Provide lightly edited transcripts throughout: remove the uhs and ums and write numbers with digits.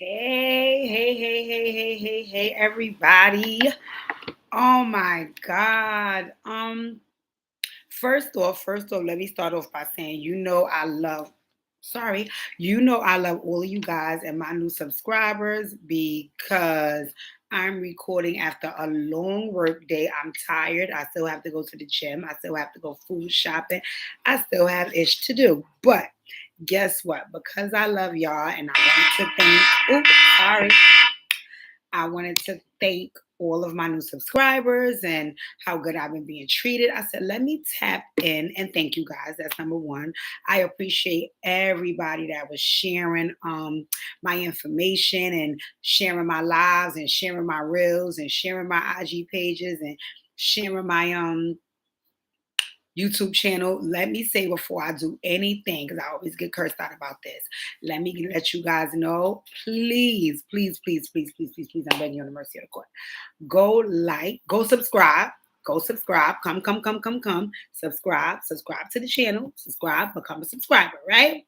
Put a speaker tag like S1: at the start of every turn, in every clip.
S1: Hey, everybody. Oh my God. First off, let me start off by saying, sorry, I love all of you guys and my new subscribers because I'm recording after a long work day. I'm tired. I still have to go to the gym. I still have to go food shopping. I still have ish to do. But guess what? Because I love y'all and I wanted to thank all of my new subscribers and how good I've been being treated. I said, let me tap in and thank you guys. That's number one. I appreciate everybody that was sharing my information and sharing my lives and sharing my reels and sharing my IG pages and sharing my YouTube channel. Let me say before I do anything, because I always get cursed out about this. Let me let you guys know, please, I'm begging you on the mercy of the court. Go subscribe. Go subscribe. Come. Subscribe to the channel. Subscribe, become a subscriber, right?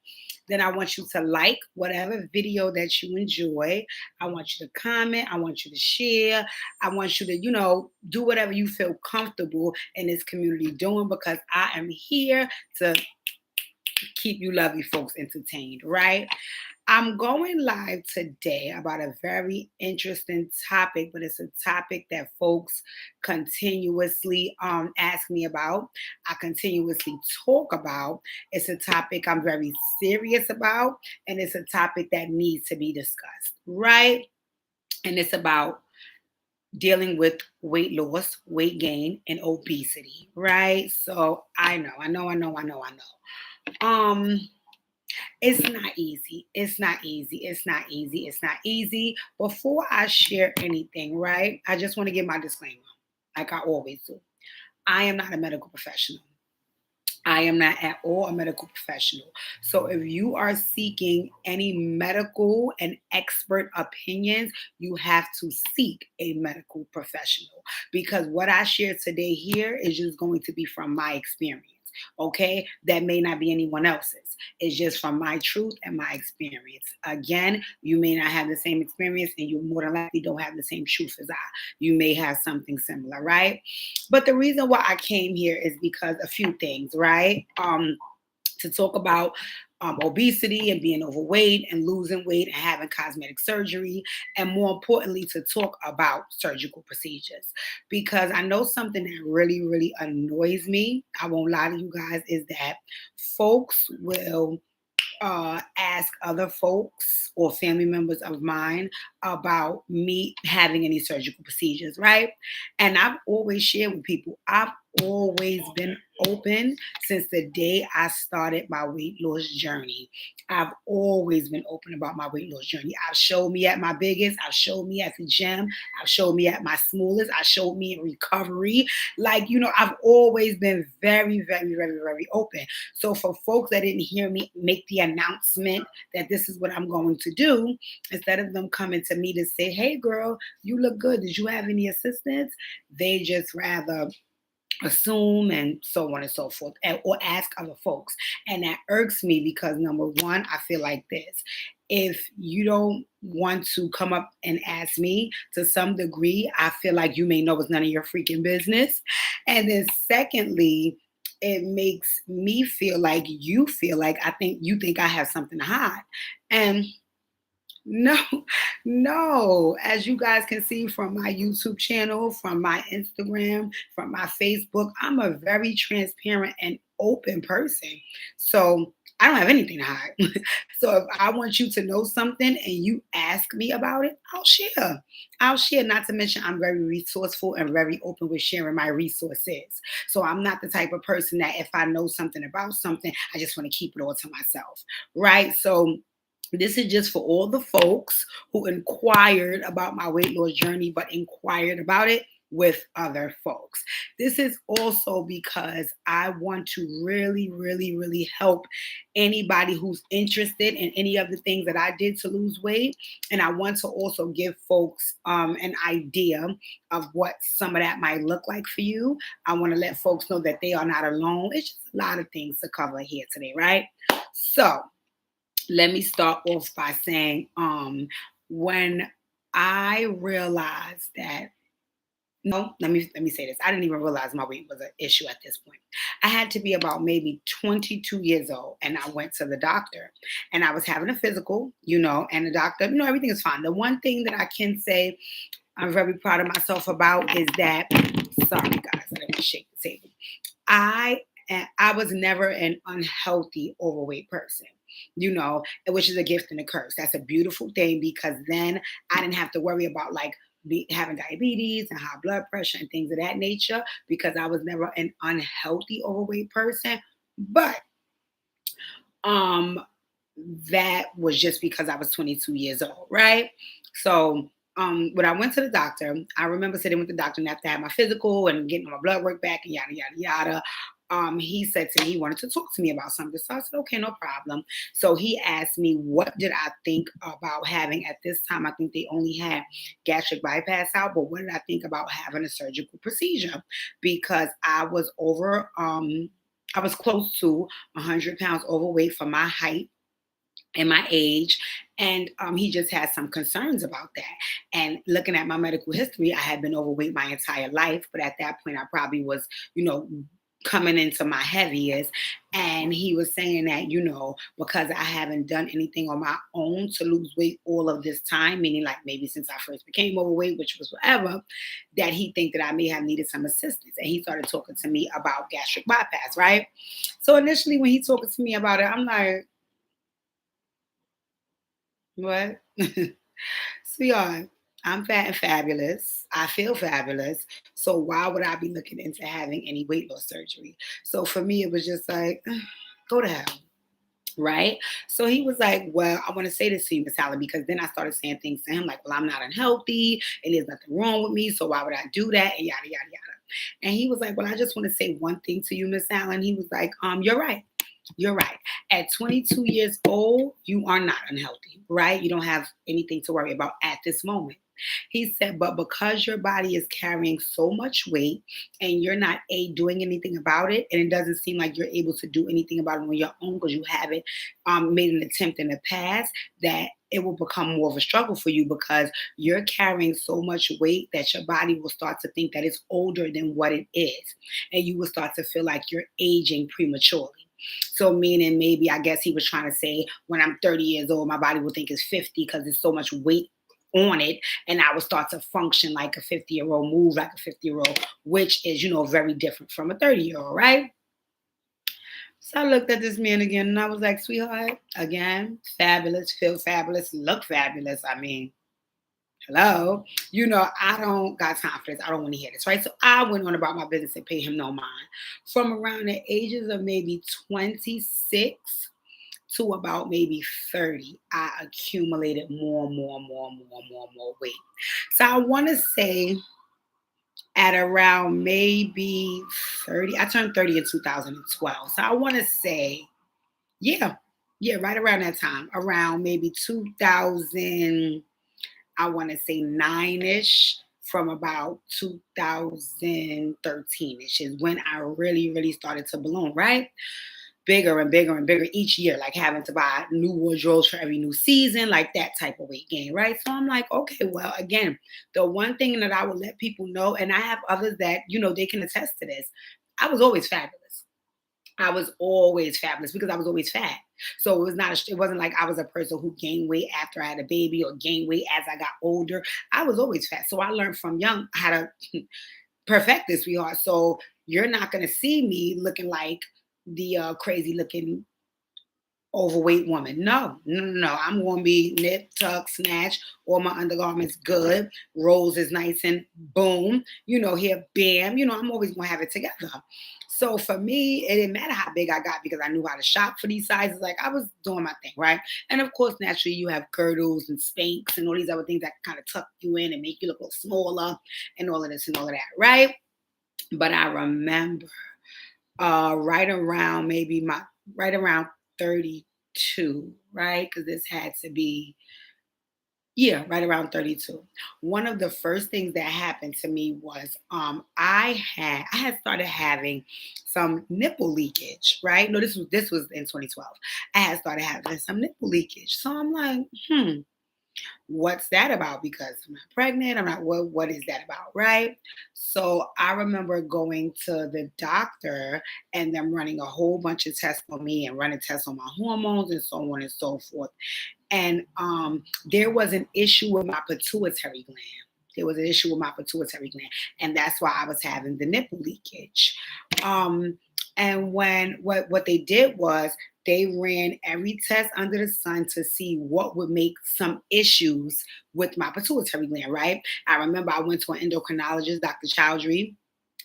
S1: Then I want you to like whatever video that you enjoy. I want you to comment. I want you to share. I want you to, do whatever you feel comfortable in this community doing because I am here to keep you lovely folks entertained, right? I'm going live today about a very interesting topic, but it's a topic that folks continuously ask me about. I continuously talk about. It's a topic I'm very serious about, and it's a topic that needs to be discussed, right? And it's about dealing with weight loss, weight gain, and obesity, right? So I know. Um, it's not easy. It's not easy. Before I share anything, right? I just want to give my disclaimer, like I always do. I am not a medical professional. I am not at all a medical professional. So if you are seeking any medical and expert opinions, you have to seek a medical professional because what I share today here is just going to be from my experience. Okay, that may not be anyone else's. It's just from my truth and my experience. Again, you may not have the same experience, and you more than likely don't have the same truth as I. You may have something similar, right? But the reason why I came here is because a few things, right? To talk about obesity and being overweight and losing weight and having cosmetic surgery, and more importantly, to talk about surgical procedures. Because I know something that really, really annoys me, I won't lie to you guys, is that folks will ask other folks or family members of mine about me having any surgical procedures, right? And I've always shared with people, I've always been open since the day I started my weight loss journey. I've always been open about my weight loss journey. I've showed me at my biggest, I've showed me at the gym, I've showed me at my smallest, I showed me in recovery. Like, I've always been very, very, very, very open. So for folks that didn't hear me make the announcement that this is what I'm going to do, instead of them coming to me to say, hey girl, you look good. Did you have any assistance? They just rather assume and so on and so forth, or ask other folks. And that irks me because number one, I feel like this. If you don't want to come up and ask me, to some degree, I feel like you may know it's none of your freaking business. And then secondly, it makes me feel like I think you think I have something to hide. And no, no. As you guys can see from my YouTube channel, from my Instagram, from my Facebook, I'm a very transparent and open person. So I don't have anything to hide. So if I want you to know something and you ask me about it, I'll share. I'll share. Not to mention, I'm very resourceful and very open with sharing my resources. So I'm not the type of person that if I know something about something, I just want to keep it all to myself. Right. So this is just for all the folks who inquired about my weight loss journey, but inquired about it with other folks. This is also because I want to really, really, really help anybody who's interested in any of the things that I did to lose weight. And I want to also give folks an idea of what some of that might look like for you. I want to let folks know that they are not alone. It's just a lot of things to cover here today, right? So, let me start off by saying when I realized that, no, let me say this. I didn't even realize my weight was an issue at this point. I had to be about maybe 22 years old, and I went to the doctor, and I was having a physical, and the doctor, everything is fine. The one thing that I can say I'm very proud of myself about is that, sorry guys, I didn't shake the table. I I was never an unhealthy overweight person, which is a gift and a curse. That's a beautiful thing because then I didn't have to worry about like having diabetes and high blood pressure and things of that nature because I was never an unhealthy overweight person. But um that was just because I was 22 years old, right? So when I went to the doctor, I remember sitting with the doctor and after I had my physical and getting my blood work back and yada yada yada. He said to me he wanted to talk to me about something. So I said, okay, no problem. So he asked me what did I think about having at this time. I think they only had gastric bypass out, but what did I think about having a surgical procedure? Because I was close to 100 pounds overweight for my height and my age. And he just had some concerns about that. And looking at my medical history, I had been overweight my entire life. But at that point, I probably was, coming into my heaviest. And he was saying that, because I haven't done anything on my own to lose weight all of this time, meaning like maybe since I first became overweight, which was forever, that he think that I may have needed some assistance. And he started talking to me about gastric bypass, right? So initially when he talking to me about it, I'm like, what? Sweetheart, I'm fat and fabulous. I feel fabulous. So why would I be looking into having any weight loss surgery? So for me, it was just like, go to hell. Right. So he was like, well, I want to say this to you, Miss Allen, because then I started saying things to him like, well, I'm not unhealthy and there's nothing wrong with me. So why would I do that? And yada, yada, yada. And he was like, well, I just want to say one thing to you, Miss Allen. He was like, you're right. You're right. At 22 years old, you are not unhealthy, right? You don't have anything to worry about at this moment. He said, but because your body is carrying so much weight and you're not doing anything about it, and it doesn't seem like you're able to do anything about it on your own because you haven't made an attempt in the past, that it will become more of a struggle for you because you're carrying so much weight that your body will start to think that it's older than what it is. And you will start to feel like you're aging prematurely. So meaning maybe I guess he was trying to say when I'm 30 years old, my body will think it's 50 because there's so much weight on it, and I will start to function like a 50-year-old, move like a 50-year-old, which is, very different from a 30-year-old, right? So I looked at this man again and I was like, sweetheart, again, fabulous, feel fabulous, look fabulous. I mean, hello, I don't got time for this. I don't want to hear this, right? So I went on about my business and paid him no mind. From around the ages of maybe 26 to about maybe 30, I accumulated more weight. So I want to say at around maybe 30, I turned 30 in 2012. So I want to say, yeah, yeah, right around that time, around maybe 2000, I want to say 9-ish, from about 2013-ish is when I really, really started to balloon, right? Bigger and bigger and bigger each year, like having to buy new wardrobes for every new season, like that type of weight gain, right? So I'm like, okay, well, again, the one thing that I would let people know, and I have others that, they can attest to this, I was always fabulous. I was always fabulous because I was always fat. So it wasn't like I was a person who gained weight after I had a baby or gained weight as I got older. I was always fat. So I learned from young how to perfect this, sweetheart. So you're not going to see me looking like the crazy looking overweight woman. No, no, no, no. I'm going to be nip, tuck, snatch, all my undergarments good. Rolls is nice and boom. Here, bam. I'm always going to have it together. So for me, it didn't matter how big I got because I knew how to shop for these sizes. Like I was doing my thing, right? And of course, naturally, you have girdles and Spanx and all these other things that kind of tuck you in and make you look a little smaller and all of this and all of that, right? But I remember right around 32, right? Because this had to be, yeah, right around 32. One of the first things that happened to me was I had started having some nipple leakage, right? No, this was in 2012. I had started having some nipple leakage. So I'm like, What's that about? Because I'm not pregnant. I'm not, what is that about? Right. So I remember going to the doctor and them running a whole bunch of tests on me and running tests on my hormones and so on and so forth. And there was an issue with my pituitary gland. There was an issue with my pituitary gland, and that's why I was having the nipple leakage. Um, and when what they did was they ran every test under the sun to see what would make some issues with my pituitary gland. Right? I remember I went to an endocrinologist, Dr. Chaudry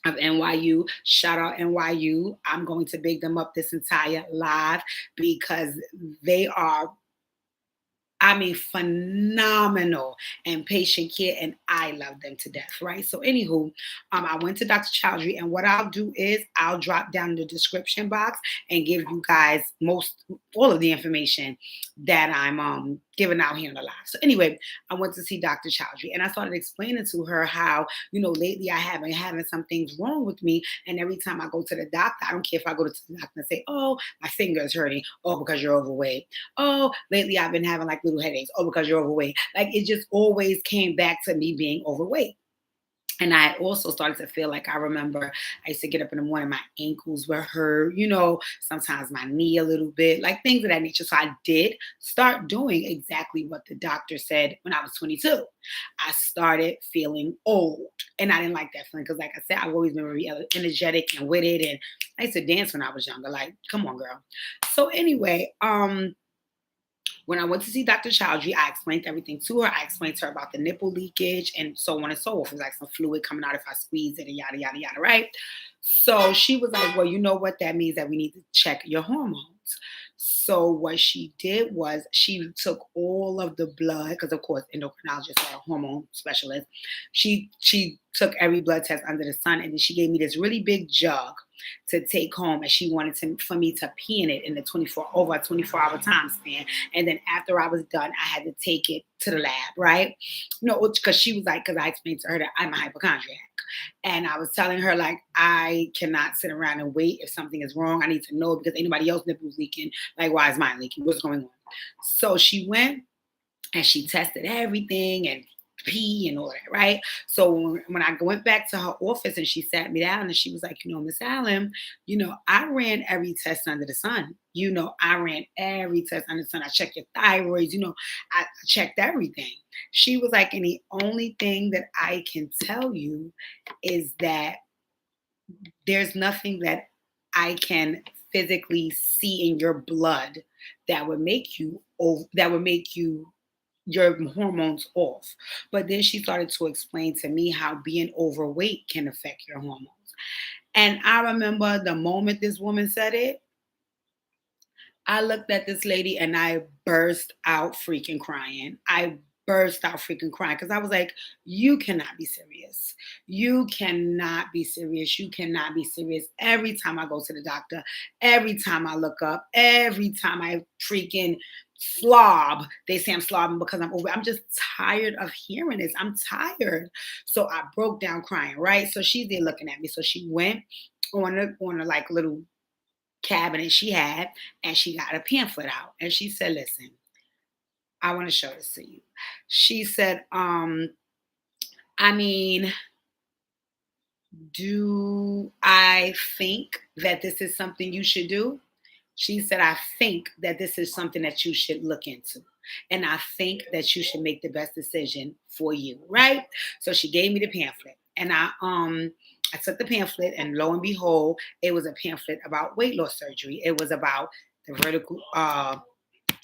S1: of NYU. Shout out NYU. I'm going to big them up this entire live because they are, I mean, phenomenal and patient care, and I love them to death, right? So, anywho, I went to Dr. Chowdhury, and what I'll do is I'll drop down in the description box and give you guys all of the information that I'm giving out here in the live. So, anyway, I went to see Dr. Chowdhury, and I started explaining to her how, lately I have been having some things wrong with me, and every time I go to the doctor, I don't care if I go to the doctor and say, "Oh, my finger is hurting," "Oh, because you're overweight." "Oh, lately I've been having like little headaches." "Oh, because you're overweight." Like it just always came back to me being overweight. And I also started to feel like, I remember I used to get up in the morning, my ankles were hurt, sometimes my knee a little bit, like things of that nature. So I did start doing exactly what the doctor said when I was 22. I started feeling old. And I didn't like that feeling because, like I said, I've always been very energetic and with it. And I used to dance when I was younger. Like, come on, girl. So anyway, when I went to see Dr. Chaudhry, I explained everything to her. I explained to her about the nipple leakage and so on and so forth. It was like some fluid coming out if I squeeze it and yada, yada, yada, right? So she was like, well, you know what that means, that we need to check your hormones. So what she did was she took all of the blood, because of course endocrinologists are a hormone specialist. She took every blood test under the sun, and then she gave me this really big jug to take home, and she wanted for me to pee in it in the 24-hour time span. And then after I was done, I had to take it to the lab, right? No, because she was like, because I explained to her that I'm a hypochondriac. And I was telling her, like, I cannot sit around and wait. If something is wrong, I need to know, because anybody else nipples leaking. Like, why is mine leaking? What's going on? So she went and she tested everything and pee and all that, right? So when I went back to her office and she sat me down and she was like, Miss Allen, I ran every test under the sun. I ran every test under the sun. I checked your thyroids, I checked everything. She was like, and the only thing that I can tell you is that there's nothing that I can physically see in your blood that would make you your hormones off. But then she started to explain to me how being overweight can affect your hormones. And I remember the moment this woman said it, I looked at this lady and I burst out freaking crying. I burst out freaking crying because I was like, you cannot be serious. You cannot be serious. You cannot be serious. Every time I go to the doctor, every time I look up, every time I freaking slob, they say I'm slobbing because I'm over. I'm just tired of hearing this. I'm tired. So I broke down crying, right? So she's there looking at me. So she went on a like little cabinet she had, and she got a pamphlet out, and she said, listen, I want to show this to you. She said, I mean, do I think that this is something you should do? She said, I think that this is something that you should look into. And I think that you should make the best decision for you, right? So she gave me the pamphlet. And I took the pamphlet, and lo and behold, it was a pamphlet about weight loss surgery. It was about the vertical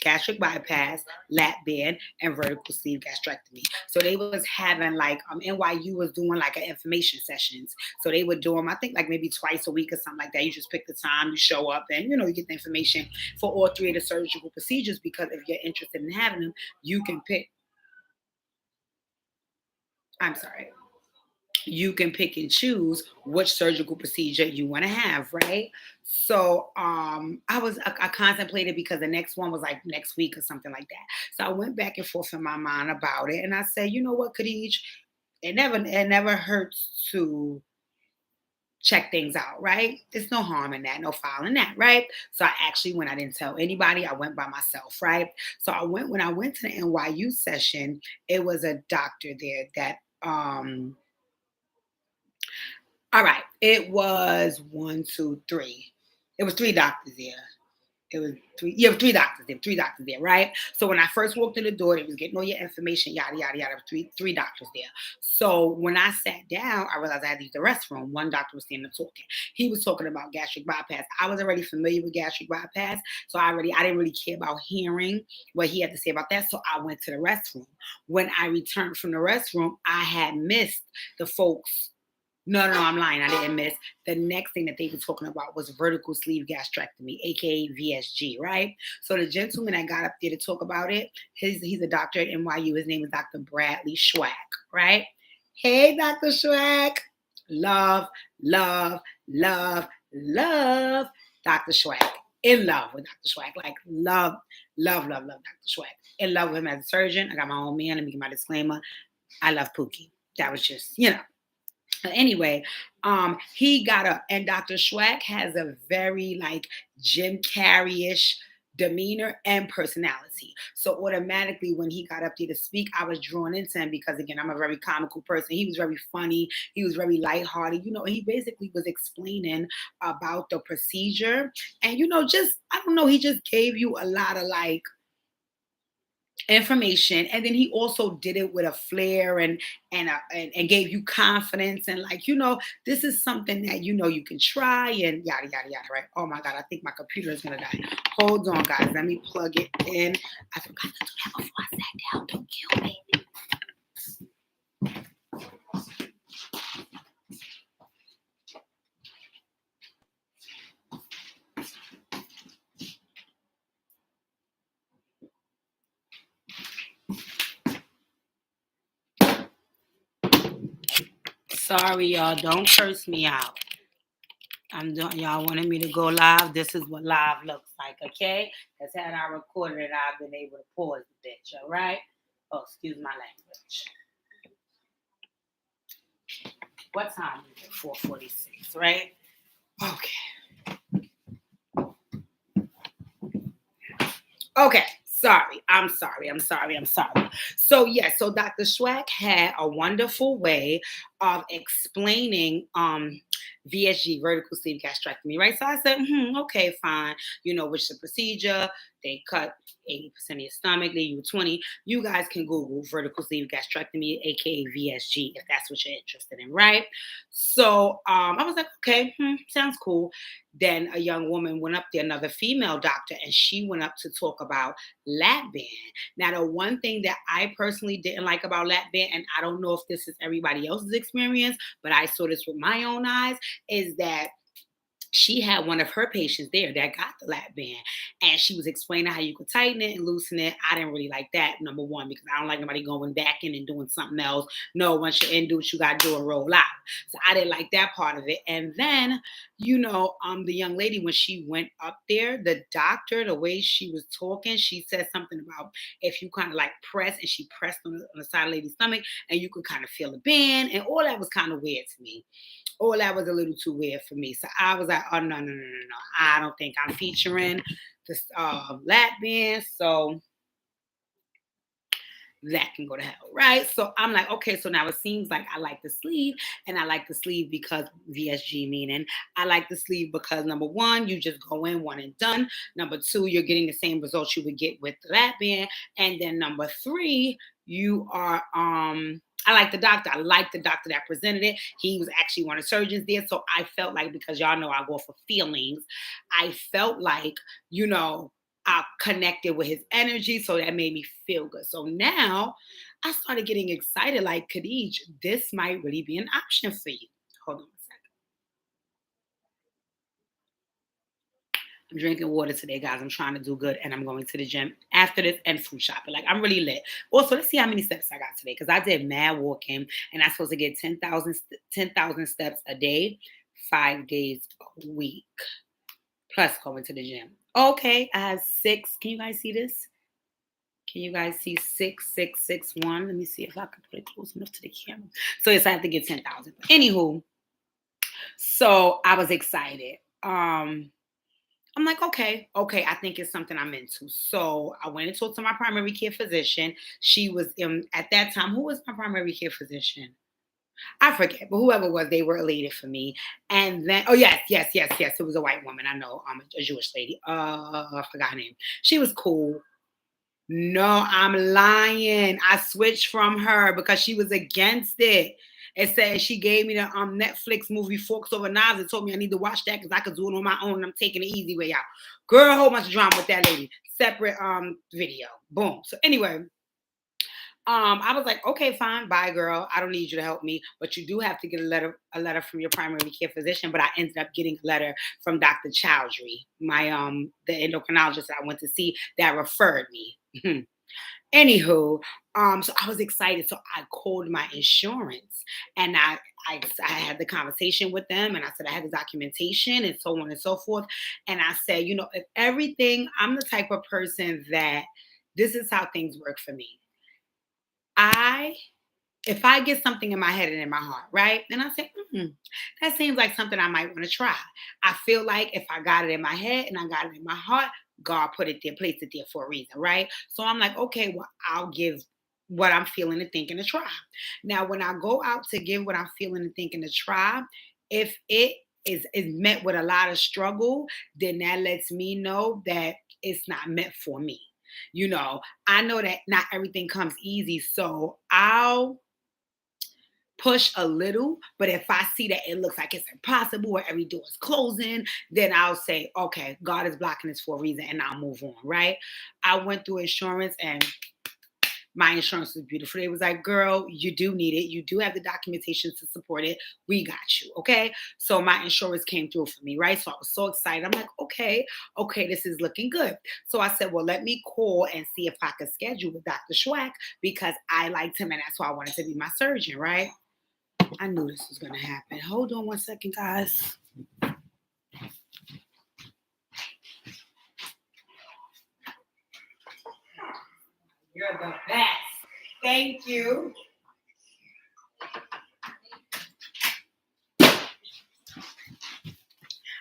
S1: gastric bypass, lap band, and vertical sleeve gastrectomy. So they was having like NYU was doing like an information sessions. So they would do them, I think like maybe twice a week or something like that. You just pick the time, you show up, and you get the information for all three of the surgical procedures. Because if you're interested in having them, you can pick. I'm sorry. You can pick and choose which surgical procedure you want to have, right? So I contemplated, because the next one was like next week or something like that. So I went back and forth in my mind about it, and I said, you know what, Khadij, it never hurts to check things out, right? There's no harm in that, no foul in that, right? So I actually went, I didn't tell anybody, I went by myself, right? So when I went to the NYU session, it was a doctor there that, all right, it was one, two, three. It was three doctors there. It was three, yeah, three doctors there, right? So when I first walked in the door, they was getting all your information, yada, yada, yada. Three doctors there. So when I sat down, I realized I had to use the restroom. One doctor was standing talking. He was talking about gastric bypass. I was already familiar with gastric bypass. So I didn't really care about hearing what he had to say about that. So I went to the restroom. When I returned from the restroom, I had missed the folks. No, I'm lying. I didn't miss. The next thing that they were talking about was vertical sleeve gastrectomy, aka VSG, right? So the gentleman that got up there to talk about it, he's a doctor at NYU. His name is Dr. Bradley Schwack, right? Hey, Dr. Schwack. Love, love, love, love Dr. Schwack. In love with Dr. Schwack. Like love, love, love, love Dr. Schwack. In love with him as a surgeon. I got my own man. Let me get my disclaimer. I love Pookie. That was just, Anyway, he got up, and Dr. Schwack has a very like Jim Carrey-ish demeanor and personality. So automatically, when he got up there to speak, I was drawn into him because again, I'm a very comical person. He was very funny. He was very lighthearted. He basically was explaining about the procedure, and just I don't know, he just gave you a lot of like information, and then he also did it with a flair and gave you confidence and like this is something that you can try and yada yada yada, right? Oh my god, I think my computer is gonna die. Hold on guys, let me plug it in. I forgot to do that before I sat down. Don't kill me. Sorry y'all, don't curse me out. I'm doing, y'all wanted me to go live. This is what live looks like, okay? That's how I recorded it. I've been able to pause the bitch, all right? Oh, excuse my language. What time is it? 4:46, right? Okay. Okay. Sorry. I'm sorry. So, so Dr. Schwack had a wonderful way of explaining VSG, vertical sleeve gastrectomy, right? So I said, okay, fine. Which the procedure, they cut 80% of your stomach, leave you 20. You guys can Google vertical sleeve gastrectomy, aka VSG, if that's what you're interested in, right? So I was like, okay, sounds cool. Then a young woman went up there, another female doctor, and she went up to talk about lap band. Now, the one thing that I personally didn't like about lap band, and I don't know if this is everybody else's experience, but I saw this with my own eyes, is that she had one of her patients there that got the lap band, and she was explaining how you could tighten it and loosen it. I didn't really like that, number one, because I don't like nobody going back in and doing something else. No, once you're in, do what you got to do and roll out. So I didn't like that part of it. And then, the young lady, when she went up there, the doctor, the way she was talking, she said something about if you kind of like press, and she pressed on the side of the lady's stomach, and you could kind of feel the band, and all that was kind of weird to me. All that was a little too weird for me. So I was like, oh, no. I don't think I'm featuring this lap band. So that can go to hell, right? So I'm like, okay, so now it seems like I like the sleeve, and I like the sleeve because VSG, meaning I like the sleeve because number one, you just go in one and done. Number two, you're getting the same results you would get with the lap band. And then number three, you are I like the doctor. I like the doctor that presented it. He was actually one of the surgeons there. So I felt like, because y'all know I go for feelings, I felt like, I connected with his energy. So that made me feel good. So now I started getting excited, like, Khadij, this might really be an option for you. Hold on a second. I'm drinking water today, guys. I'm trying to do good, and I'm going to the gym after this and food shopping. Like, I'm really lit. Also, let's see how many steps I got today, because I did mad walking, and I'm supposed to get 10,000 steps a day, 5 days a week, plus going to the gym. Okay, I have 6. Can you guys see this? Can you guys see 6,661? Let me see if I can put it close enough to the camera. So yes, I have to get 10,000. Anywho, So I was excited. I'm like, okay, I think it's something I'm into. So I went and talked to my primary care physician. She was at that time, who was my primary care physician? I forget, but whoever it was, they were elated for me. And then, oh yes, it was a white woman. I know, a Jewish lady. I forgot her name. She was cool. No, I'm lying. I switched from her because she was against it. It said she gave me the Netflix movie Forks Over Knives and told me I need to watch that because I could do it on my own and I'm taking the easy way out. Girl, a whole bunch of drama with that lady. Separate video. Boom. So anyway, I was like, okay, fine, bye, girl. I don't need you to help me, but you do have to get a letter from your primary care physician. But I ended up getting a letter from Dr. Chaudry, my the endocrinologist that I went to see that referred me. Anywho, so I was excited. So I called my insurance and I had the conversation with them and I said I had the documentation and so on and so forth. And I said, if everything, I'm the type of person that this is how things work for me. I if I get something in my head and in my heart, right? And I say, that seems like something I might want to try. I feel like if I got it in my head and I got it in my heart, God put it there, placed it there for a reason, right? So I'm like, okay, well, I'll give what I'm feeling and thinking a try. Now, when I go out to give what I'm feeling and thinking a try, if it is met with a lot of struggle, then that lets me know that it's not meant for me. I know that not everything comes easy, so I'll push a little, but if I see that it looks like it's impossible or every door is closing, then I'll say, okay, God is blocking this for a reason and I'll move on, right? I went through insurance and my insurance was beautiful. They was like, girl, you do need it. You do have the documentation to support it. We got you. Okay. So my insurance came through for me, right? So I was so excited. I'm like, okay, this is looking good. So I said, well, let me call and see if I could schedule with Dr. Schwack because I liked him and that's why I wanted to be my surgeon, right? I knew this was going to happen. Hold on one second, guys. You're the best. Thank you.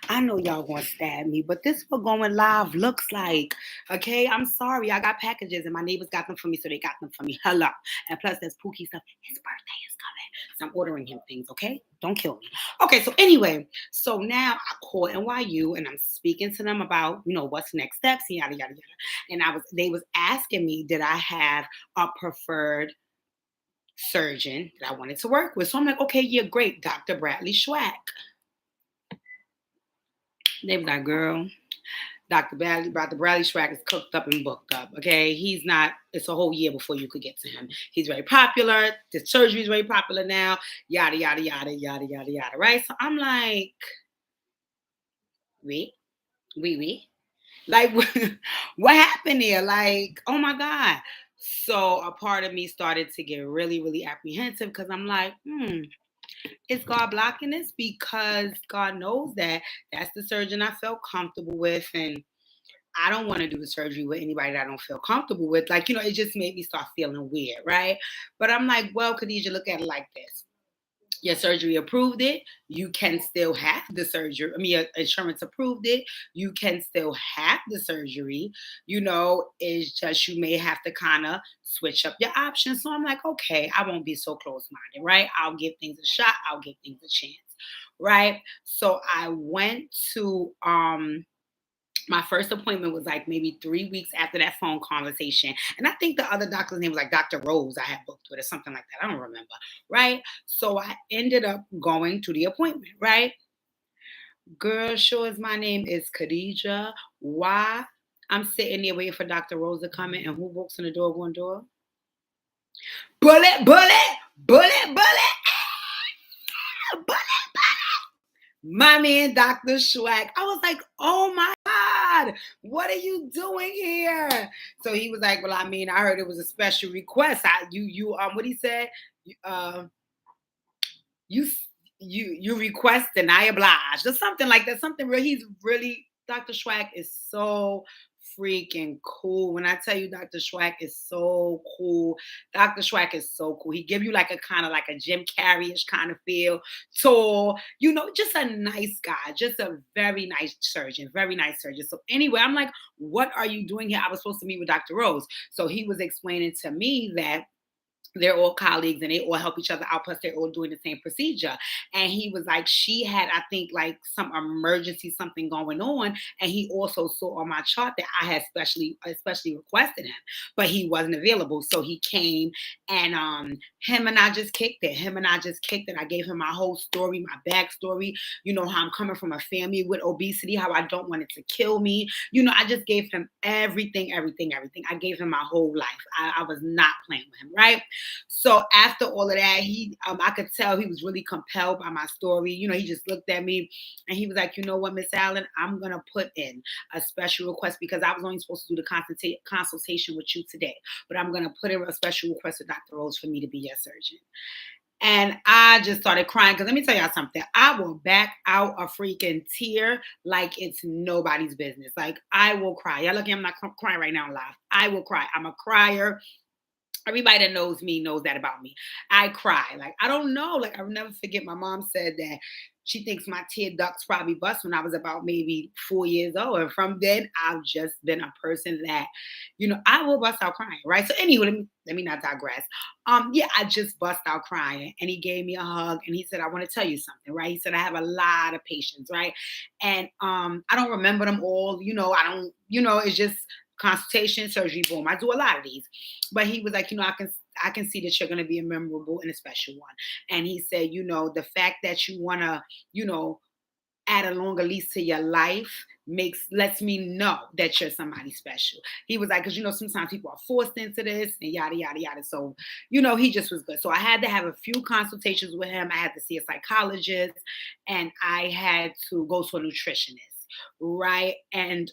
S1: I know y'all gonna stab me, but this what going live looks like. Okay, I'm sorry. I got packages and my neighbors got them for me, so they got them for me. Hello. And plus there's Pookie stuff. His birthday is coming. So I'm ordering him things, okay? Don't kill me. Okay, so anyway, so now I call NYU and I'm speaking to them about, what's next steps, yada yada yada. And they was asking me, did I have a preferred surgeon that I wanted to work with? So I'm like, okay, yeah, great, Dr. Bradley Schwack. They was like, girl, Dr. Bradley Schwack is cooked up and booked up. Okay. He's not, it's a whole year before you could get to him. He's very popular. The surgery is very popular now. Yada, yada, yada, yada, yada, yada. Right. So I'm like, wait, wait. Like, what happened there? Like, oh my God. So a part of me started to get really, really apprehensive because I'm like, is God blocking this? Because God knows that that's the surgeon I felt comfortable with. And I don't want to do the surgery with anybody that I don't feel comfortable with. Like, it just made me start feeling weird, right? But I'm like, well, Khadijah, look at it like this. Your surgery approved it. You can still have the surgery. I mean, your insurance approved it. You can still have the surgery. It's just you may have to kind of switch up your options. So I'm like, okay, I won't be so close minded, right? I'll give things a shot. I'll give things a chance, right? So I went to my first appointment was like maybe 3 weeks after that phone conversation. And I think the other doctor's name was like Dr. Rose I had booked with or something like that. I don't remember. Right. So I ended up going to the appointment. Right. Girl, sure as my name is Khadijah. Why? I'm sitting there waiting for Dr. Rose to come in. And who walks in the door one door? Bullet, bullet, bullet, bullet, bullet. My man, Dr. Schwack. I was like, oh my God, what are you doing here? So he was like, well, I mean, I heard it was a special request. What he said, uh, you, you request and I oblige, or something like that. Something real. He's really, Dr. Schwack is so freaking cool. When I tell you Dr. Schwack is so cool, Dr. Schwack is so cool. He give you like a kind of like a Jim Carrey-ish kind of feel, tall, just a nice guy, just a very nice surgeon, very nice surgeon. So anyway, I'm like, what are you doing here? I was supposed to meet with Dr. Rose. So he was explaining to me that they're all colleagues and they all help each other out. Plus, they're all doing the same procedure. And he was like, she had, I think, like some emergency, something going on. And he also saw on my chart that I had especially requested him, but he wasn't available. So he came and him and I just kicked it. I gave him my whole story, my backstory, how I'm coming from a family with obesity, how I don't want it to kill me. I just gave him everything, everything, everything. I gave him my whole life. I was not playing with him, right? So after all of that, I could tell he was really compelled by my story. He just looked at me and he was like, you know what, Miss Allen, I'm going to put in a special request because I was only supposed to do the consultation with you today, but I'm going to put in a special request with Dr. Rose for me to be your surgeon. And I just started crying because let me tell y'all something. I will back out a freaking tear like it's nobody's business. Like I will cry. Y'all lucky I'm not crying right now live. I will cry. I'm a crier. Everybody that knows me knows that about me. I cry. Like, I don't know. Like, I'll never forget my mom said that she thinks my tear ducts probably bust when I was about maybe 4 years old. And from then, I've just been a person that, I will bust out crying, right? So anyway, let me not digress. Yeah, I just bust out crying. And he gave me a hug and he said, I want to tell you something, right? He said, I have a lot of patients, right? And I don't remember them all, I don't, it's just consultation, surgery, boom. I do a lot of these. But he was like, I can see that you're going to be a memorable and a special one. And he said, the fact that you want to, add a longer lease to your life lets me know that you're somebody special. He was like, because sometimes people are forced into this and yada yada yada. So, he just was good. So I had to have a few consultations with him. I had to see a psychologist and I had to go to a nutritionist, right? And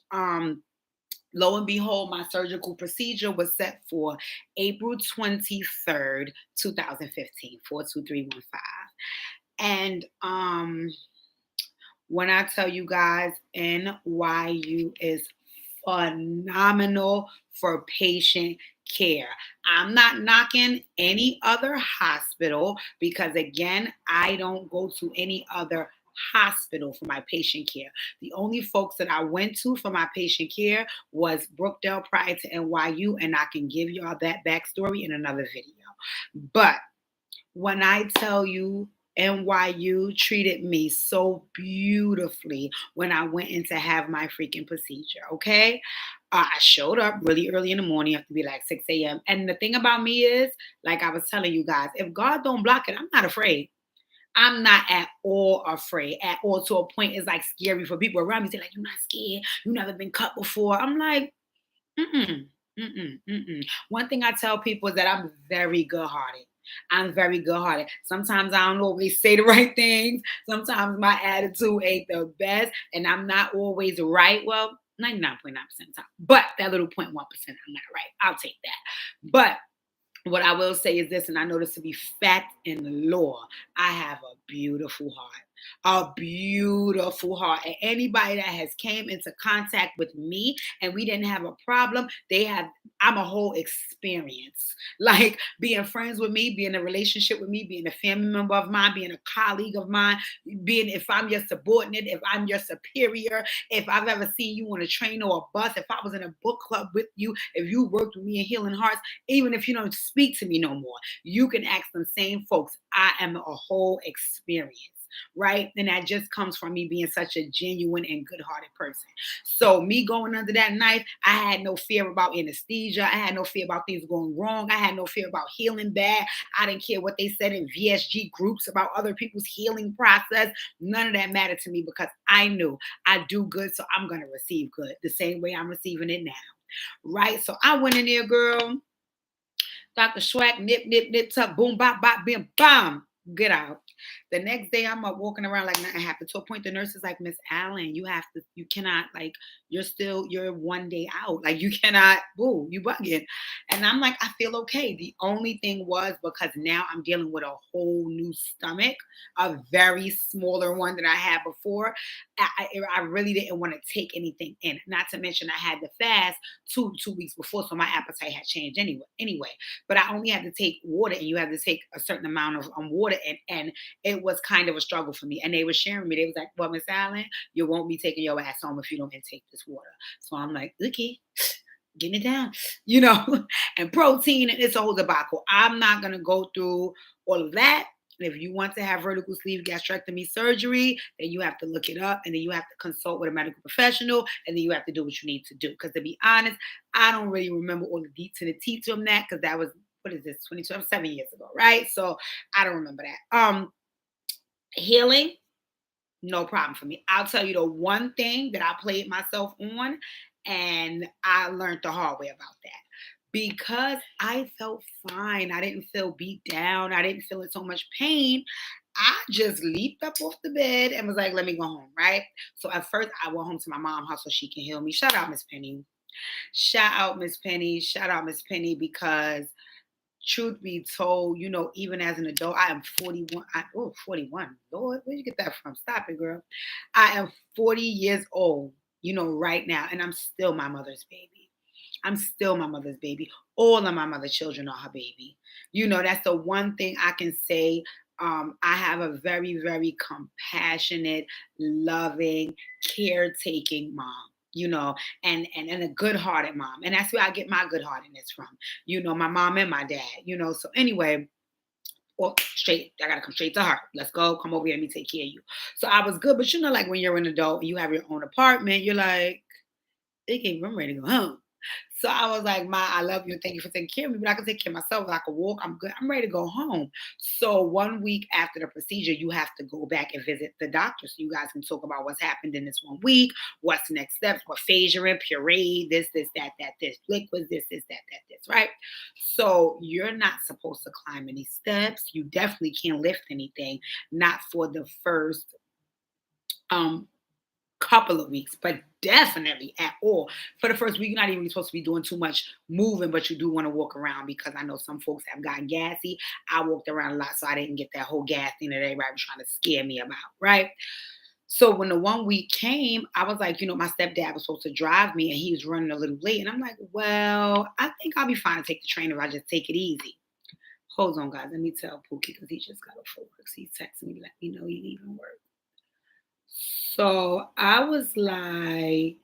S1: lo and behold, my surgical procedure was set for April 23rd, 2015, 42315. And when I tell you guys, NYU is phenomenal for patient care. I'm not knocking any other hospital because, again, I don't go to any other hospital for my patient care. The only folks that I went to for my patient care was Brookdale prior to NYU, and I can give y'all that backstory in another video. But when I tell you NYU treated me so beautifully when I went in to have my freaking procedure, okay? I showed up really early in the morning. You have to be like 6 a.m. And the thing about me is, like I was telling you guys, if God don't block it, I'm not afraid. I'm not at all afraid at all, to a point it's like scary for people around me. They're like, you're not scared. You never been cut before. I'm like, mm-mm, mm-mm, mm-mm. One thing I tell people is that I'm very good-hearted. I'm very good-hearted. Sometimes I don't always say the right things. Sometimes my attitude ain't the best, and I'm not always right. Well, 99.9% of the time. But that little 0.1%, I'm not right. I'll take that. But what I will say is this, and I know this to be fact in law, I have a beautiful heart. A beautiful heart. And anybody that has came into contact with me and we didn't have a problem, I'm a whole experience. Like being friends with me, being in a relationship with me, being a family member of mine, being a colleague of mine, if I'm your subordinate, if I'm your superior, if I've ever seen you on a train or a bus, if I was in a book club with you, if you worked with me in Healing Hearts, even if you don't speak to me no more, you can ask them same folks. I am a whole experience, right? And that just comes from me being such a genuine and good-hearted person. So me going under that knife, I had no fear about anesthesia. I had no fear about things going wrong. I had no fear about healing bad. I didn't care what they said in VSG groups about other people's healing process. None of that mattered to me because I knew I do good, so I'm going to receive good the same way I'm receiving it now, right? So I went in there, girl. Dr. Schwack, nip, nip, nip, tuck, boom, bop, bop, bim, bam, get out. The next day, I'm up walking around like nothing happened. To a point, the nurse is like, Miss Allen, you cannot, like, you're 1 day out. Like, you cannot, boo, you bugging. And I'm like, I feel okay. The only thing was because now I'm dealing with a whole new stomach, a very smaller one than I had before. I really didn't want to take anything in. Not to mention I had to fast two weeks before, so my appetite had changed anyway. But I only had to take water, and you had to take a certain amount of water, and it was kind of a struggle for me. And they were sharing me. They was like, "Well, Miss Allen, you won't be taking your ass home if you don't intake this water." So I'm like, "Okay." Getting it down, you know, and protein, and it's a whole debacle. I'm not gonna go through all of that. And if you want to have vertical sleeve gastrectomy surgery, then you have to look it up, and then you have to consult with a medical professional, and then you have to do what you need to do. Because to be honest, I don't really remember all the deets and the teats on that because that was, what is this, 22, 7 years ago, right? So I don't remember that. Healing, no problem for me. I'll tell you the one thing that I played myself on, and I learned the hard way about that. Because I felt fine. I didn't feel beat down. I didn't feel in so much pain. I just leaped up off the bed and was like, let me go home, right? So at first I went home to my mom's house so she can heal me. Shout out Miss Penny. Shout out Miss Penny. Shout out Miss Penny because truth be told, even as an adult, I am 41. 41. Lord, where'd you get that from? Stop it, girl. I am 40 years old, right now, and I'm still my mother's baby. I'm still my mother's baby. All of my mother's children are her baby. That's the one thing I can say. I have a very, very compassionate, loving, caretaking mom. And a good-hearted mom, and that's where I get my good-heartedness from. My mom and my dad. So anyway, well, straight, I gotta come straight to her. Let's go, come over here, let me take care of you. So I was good, but like when you're an adult and you have your own apartment, you're like, okay, I'm ready to go home. So I was like, Ma, I love you and thank you for taking care of me, but I can take care of myself. I can walk. I'm good. I'm ready to go home. So 1 week after the procedure, you have to go back and visit the doctor so you guys can talk about what's happened in this 1 week, what's the next steps, what phase you're in, puree, this, that, this, liquids, this, that, this, right? So you're not supposed to climb any steps. You definitely can't lift anything, not for the first um couple of weeks, but definitely at all. For the first week, you're not even supposed to be doing too much moving, but you do want to walk around because I know some folks have gotten gassy. I walked around a lot, so I didn't get that whole gas thing that everybody was trying to scare me about, right? So when the 1 week came, I was like, my stepdad was supposed to drive me and he was running a little late. And I'm like, well, I think I'll be fine to take the train if I just take it easy. Hold on, guys. Let me tell Pookie because he just got off work. He's texting me, let me know he's leaving work. So I was like,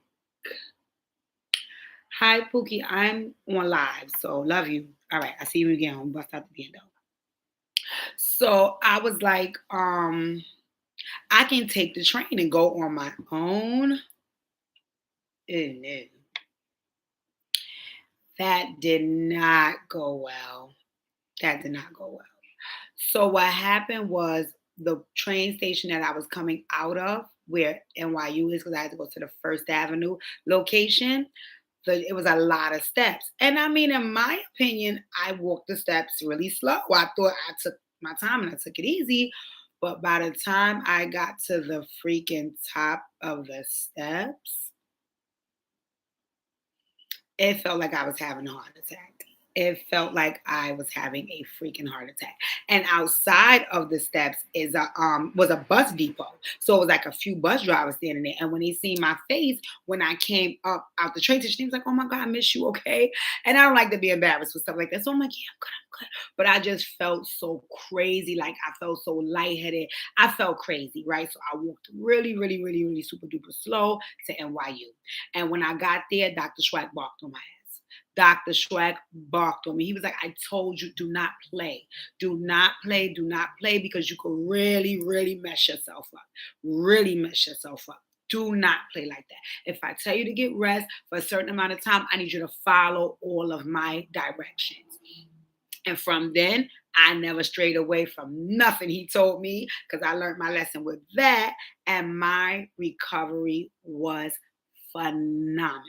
S1: hi, Pookie, I'm on live. So love you. All right, I see you again. I'm bust out the window. So I was like, I can take the train and go on my own. No, that did not go well. That did not go well. So what happened was the train station that I was coming out of, where NYU is, because I had to go to the First Avenue location. It was a lot of steps. And I mean, in my opinion, I walked the steps really slow. I thought I took my time and I took it easy. But by the time I got to the freaking top of the steps, it felt like I was having a heart attack. It felt like I was having a freaking heart attack. And outside of the steps is a was a bus depot. So it was like a few bus drivers standing there. And when they seen my face when I came up out the train station, he was like, "Oh my God, I miss you, okay?" And I don't like to be embarrassed with stuff like that. So I'm like, "Yeah, I'm good, I'm good." But I just felt so crazy. Like I felt so lightheaded. I felt crazy, right? So I walked really, really, really, really super duper slow to NYU. And when I got there, Dr. Schwack barked on my ass. Dr. Schwack barked on me. He was like, I told you, do not play. Do not play. Do not play because you could really, really mess yourself up. Really mess yourself up. Do not play like that. If I tell you to get rest for a certain amount of time, I need you to follow all of my directions. And from then, I never strayed away from nothing he told me because I learned my lesson with that. And my recovery was phenomenal.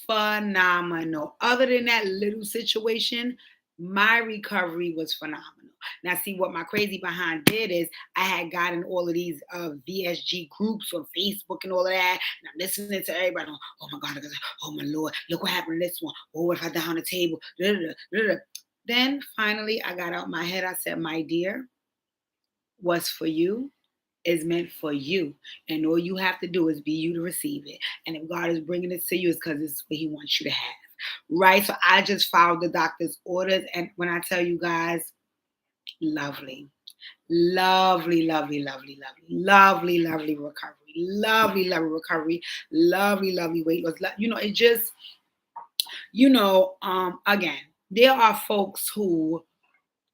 S1: Phenomenal. Other than that little situation, my recovery was phenomenal. Now, see what my crazy behind did is I had gotten all of these VSG groups on Facebook and all of that, and I'm listening to everybody. Oh my God! Oh my Lord! Look what happened to this one. Oh, what if I die on the table? Da, da, da, da. Then finally, I got out my head. I said, "My dear, what's for you is meant for you. And all you have to do is be you to receive it. And if God is bringing it to you, it's because it's what He wants you to have." Right? So I just followed the doctor's orders. And when I tell you guys, lovely, lovely, lovely, lovely, lovely, lovely, lovely recovery, lovely, lovely recovery, lovely, lovely weight loss. It just, again, there are folks who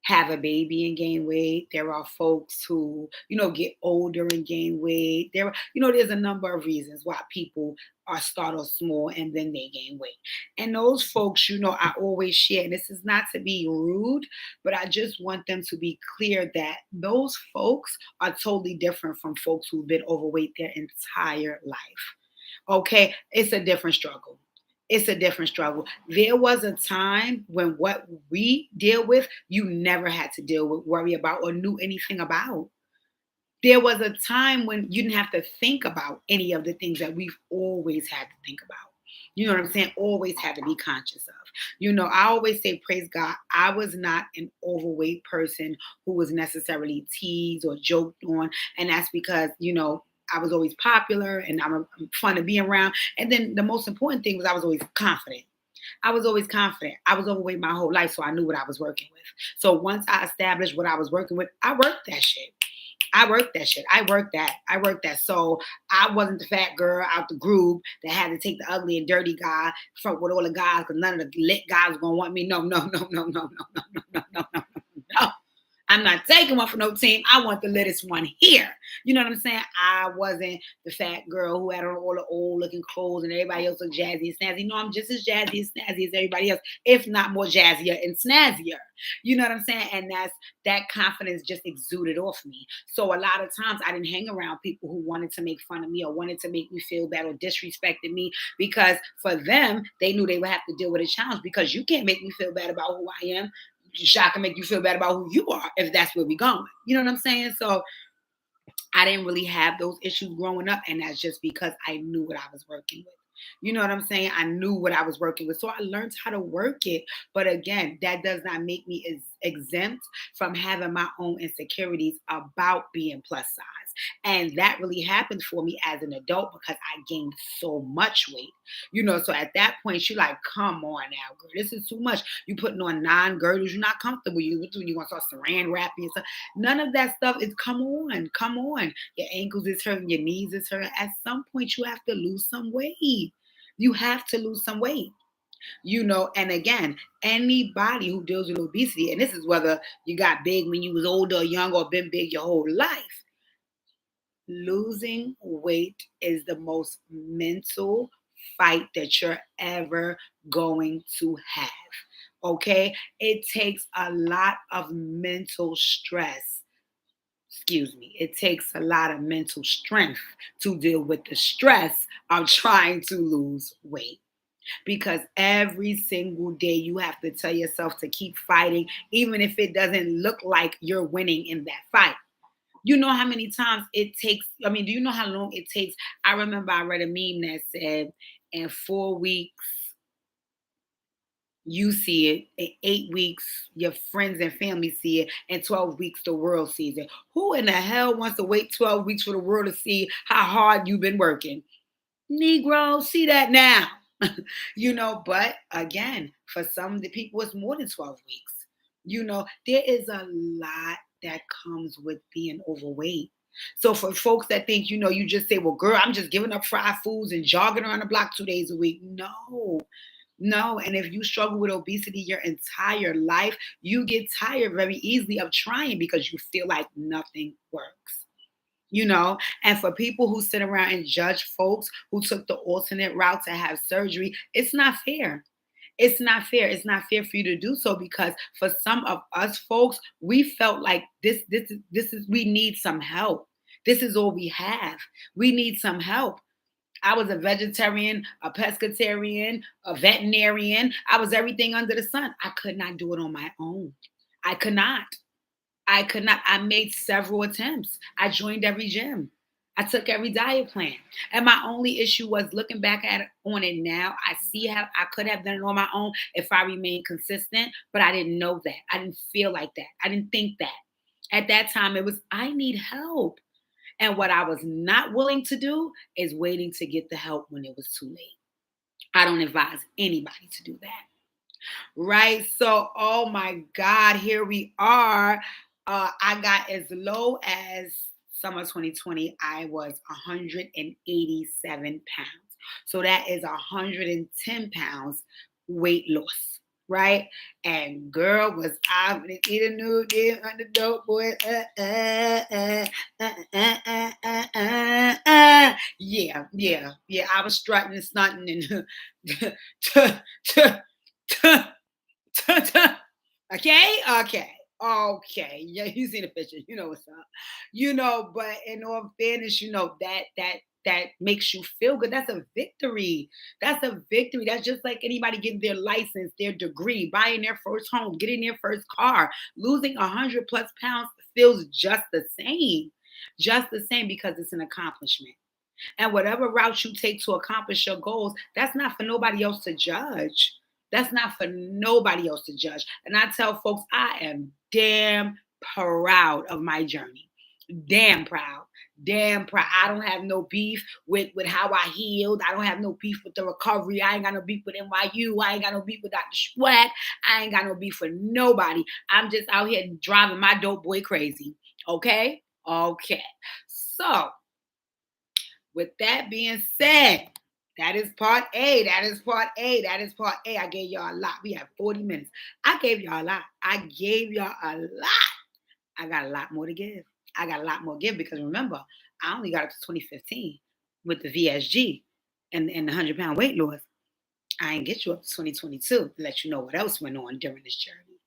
S1: have a baby and gain weight. There are folks who, get older and gain weight. There's a number of reasons why people are start off small and then they gain weight. And those folks, I always share, and this is not to be rude, but I just want them to be clear that those folks are totally different from folks who've been overweight their entire life. Okay, it's a different struggle. It's a different struggle. There was a time when what we deal with, you never had to deal with, worry about, or knew anything about. There was a time when you didn't have to think about any of the things that we've always had to think about. You know what I'm saying? Always had to be conscious of. I always say, praise God, I was not an overweight person who was necessarily teased or joked on. And that's because, I was always popular and I'm fun to be around. And then the most important thing was I was always confident. I was always confident. I was overweight my whole life, so I knew what I was working with. So once I established what I was working with, I worked that shit. I worked that shit. I worked that. I worked that. So I wasn't the fat girl out the group that had to take the ugly and dirty guy from with all the guys because none of the lit guys were gonna want me. No, no, no, no, no, no, no, no, no, no, no, no. I'm not taking one for no team. I want the littest one here. You know what I'm saying? I wasn't the fat girl who had on all the old looking clothes and everybody else looked jazzy and snazzy. No, I'm just as jazzy and snazzy as everybody else, if not more jazzier and snazzier. You know what I'm saying? And that confidence just exuded off me. So a lot of times I didn't hang around people who wanted to make fun of me or wanted to make me feel bad or disrespected me because for them, they knew they would have to deal with a challenge because you can't make me feel bad about who I am. I can make you feel bad about who you are if that's where we're going. You know what I'm saying? So I didn't really have those issues growing up, and that's just because I knew what I was working with. You know what I'm saying? I knew what I was working with. So I learned how to work it. But again, that does not make me exempt from having my own insecurities about being plus size. And that really happened for me as an adult because I gained so much weight. So at that point, you're like, come on now, girl, this is too much. You putting on non-girdles, you're not comfortable. You want to start saran wrapping and stuff. None of that stuff is come on, come on. Your ankles is hurting, your knees is hurting. At some point, you have to lose some weight. You have to lose some weight. And again, anybody who deals with obesity, and this is whether you got big when you was older or young or been big your whole life, losing weight is the most mental fight that you're ever going to have. Okay? It takes a lot of mental stress. Excuse me. It takes a lot of mental strength to deal with the stress of trying to lose weight because every single day you have to tell yourself to keep fighting, even if it doesn't look like you're winning in that fight. You know how many times it takes? I mean, do you know how long it takes? I remember I read a meme that said, in 4 weeks, you see it. In 8 weeks, your friends and family see it. In 12 weeks, the world sees it. Who in the hell wants to wait 12 weeks for the world to see how hard you've been working? Negro, see that now. But again, for some of the people, it's more than 12 weeks. There is a lot that comes with being overweight. So for folks that think, you just say, well, girl, I'm just giving up fried foods and jogging around the block 2 days a week. No, no. And if you struggle with obesity your entire life, you get tired very easily of trying because you feel like nothing works. And for people who sit around and judge folks who took the alternate route to have surgery, it's not fair. It's not fair. It's not fair for you to do so because for some of us folks, we felt like this is we need some help. This is all we have. We need some help. I was a vegetarian, a pescatarian, a veterinarian. I was everything under the sun. I could not do it on my own. I could not. I could not. I made several attempts. I joined every gym. I took every diet plan. And my only issue was looking back at it on it now. I see how I could have done it on my own if I remained consistent, but I didn't know that. I didn't feel like that. I didn't think that. At that time, it was, I need help. And what I was not willing to do is waiting to get the help when it was too late. I don't advise anybody to do that. Right. So, oh my God, here we are. I got as low as summer 2020, I was 187 pounds. So that is 110 pounds weight loss. Right. And girl, was I eating new deal on the dope boy. Yeah, yeah, yeah. I was strutting and stunting and okay, okay, okay. Yeah, you see the picture. You know what's up. But in all fairness, that makes you feel good. That's a victory. That's a victory. That's just like anybody getting their license, their degree, buying their first home, getting their first car. Losing 100+ pounds feels just the same. Just the same because it's an accomplishment. And whatever route you take to accomplish your goals, that's not for nobody else to judge. That's not for nobody else to judge. And I tell folks, I am damn proud of my journey. Damn proud. Damn proud. I don't have no beef with how I healed. I don't have no beef with the recovery. I ain't got no beef with NYU. I ain't got no beef with Dr. Schwack. I ain't got no beef with nobody. I'm just out here driving my dope boy crazy. Okay? Okay. So, with that being said, that is part A. That is part A. That is part A. I gave y'all a lot. We have 40 minutes. I gave y'all a lot. I gave y'all a lot. I got a lot more to give. I got a lot more to give because remember, I only got up to 2015 with the VSG and the 100-pound weight loss. I ain't get you up to 2022 to let you know what else went on during this journey.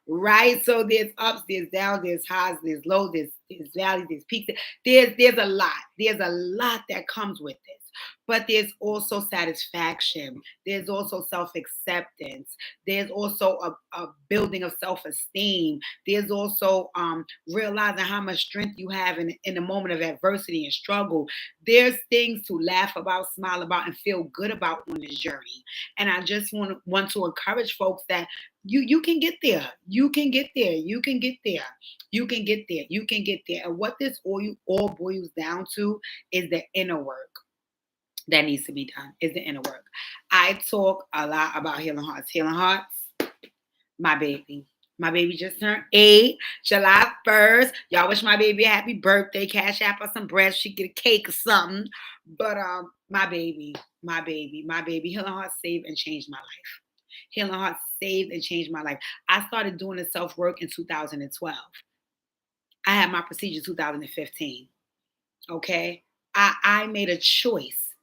S1: Right? So there's ups, there's downs, there's highs, there's lows, there's valleys, there's peaks. There's a lot. There's a lot that comes with this. But there's also satisfaction. There's also self-acceptance. There's also a building of self-esteem. There's also realizing how much strength you have in a moment of adversity and struggle. There's things to laugh about, smile about, and feel good about on this journey. And I just want to encourage folks that you can get there. You can get there. You can get there. You can get there. You can get there. And what this all boils down to is the inner work that needs to be done. Is the inner work. I talk a lot about healing hearts. Healing hearts, my baby. My baby just turned 8, July 1st. Y'all wish my baby a happy birthday. Cash app or some bread. She get a cake or something. But my baby, my baby, my baby. Healing hearts saved and changed my life. Healing Heart saved and changed my life. I started doing the self work in 2012. I had my procedure 2015. Okay. I made a choice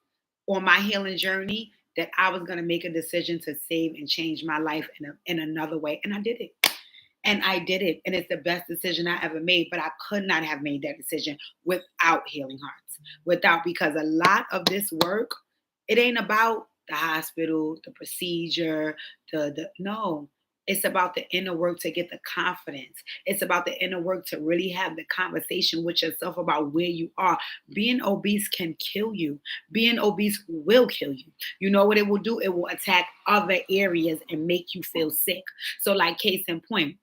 S1: on my healing journey that I was going to make a decision to save and change my life in another way. And I did it. And I did it. And it's the best decision I ever made. But I could not have made that decision without Healing Hearts. Because a lot of this work, it ain't about the hospital, the procedure, the no. It's about the inner work to get the confidence. It's about the inner work to really have the conversation with yourself about where you are. Being obese can kill you. Being obese will kill you. You know what it will do? It will attack other areas and make you feel sick. So, like case in point,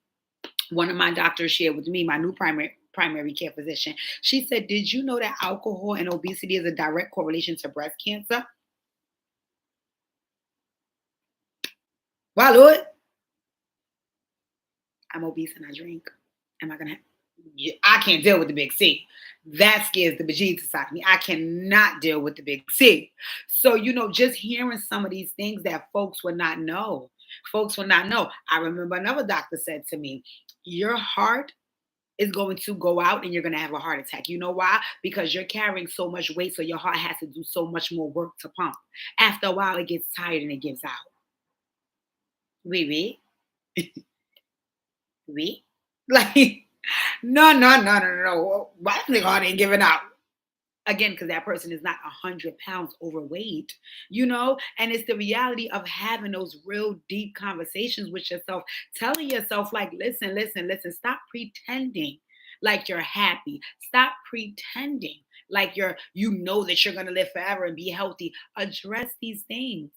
S1: one of my doctors shared with me, my new primary care physician. She said, "Did you know that alcohol and obesity is a direct correlation to breast cancer?" Why, Lord? I'm obese and I drink. Am I gonna? Yeah, I can't deal with the big C. That scares the bejesus out of me. I cannot deal with the big C. So just hearing some of these things that folks would not know. Folks would not know. I remember another doctor said to me, "Your heart is going to go out and you're going to have a heart attack. You know why? Because you're carrying so much weight, so your heart has to do so much more work to pump. After a while, it gets tired and it gives out." Oui, oui, oui. Like, no, no, no, no, no. Why the heart ain't giving out? Again, because that person is not 100 pounds overweight, and it's the reality of having those real deep conversations with yourself, telling yourself, like, listen, listen, listen, stop pretending like you're happy. Stop pretending like that you're going to live forever and be healthy. Address these things.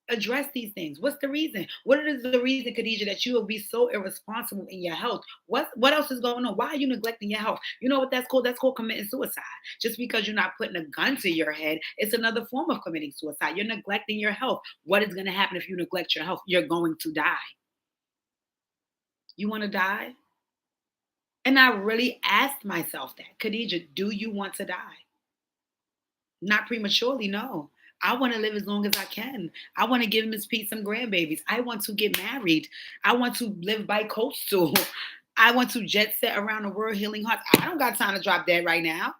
S1: Address these things. What's the reason? What is the reason, Khadijah, that you will be so irresponsible in your health? What else is going on? Why are you neglecting your health? You know what that's called? That's called committing suicide. Just because you're not putting a gun to your head, it's another form of committing suicide. You're neglecting your health. What is going to happen if you neglect your health? You're going to die. You want to die? And I really asked myself that, Khadijah, do you want to die? Not prematurely, no. I want to live as long as I can. I want to give Miss Pete some grandbabies. I want to get married. I want to live by coastal. I want to jet set around the world healing hearts. I don't got time to drop dead right now.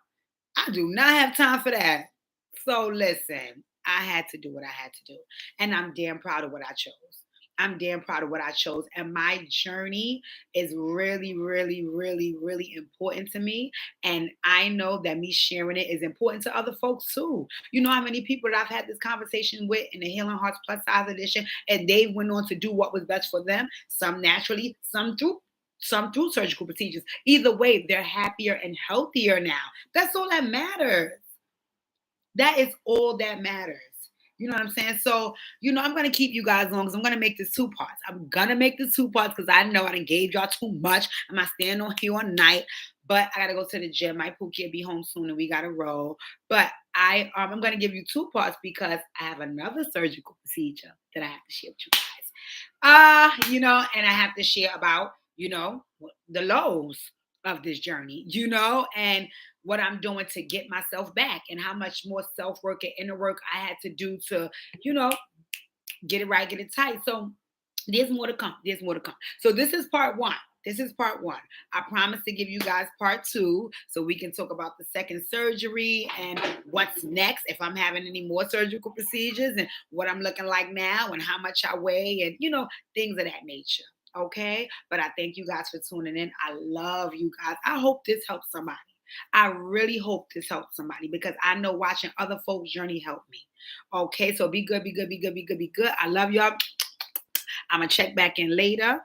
S1: I do not have time for that. So listen, I had to do what I had to do. And I'm damn proud of what I chose. I'm damn proud of what I chose. And my journey is really, really, really, really important to me. And I know that me sharing it is important to other folks too. You know how many people that I've had this conversation with in the Healing Hearts Plus Size Edition, and they went on to do what was best for them, some naturally, some through surgical procedures. Either way, they're happier and healthier now. That's all that matters. That is all that matters. You know what I'm saying? So, I'm going to keep you guys on because I'm going to make this two parts. I'm going to make this two parts because I know I done gave y'all too much. I'm not staying on here all night, but I got to go to the gym. My Pookie will be home soon and we got to roll. But I'm going to give you two parts because I have another surgical procedure that I have to share with you guys. And I have to share about, the lows of this journey, and what I'm doing to get myself back and how much more self work and inner work I had to do to, you know, get it right, get it tight. So there's more to come. There's more to come. So this is part one. This is part one. I promise to give you guys part two so we can talk about the second surgery and what's next if I'm having any more surgical procedures and what I'm looking like now and how much I weigh and, things of that nature. Okay. But I thank you guys for tuning in. I love you guys. I hope this helps somebody. I really hope this helps somebody because I know watching other folks' journey helped me. Okay. So be good, be good, be good, be good, be good. I love y'all. I'm going to check back in later.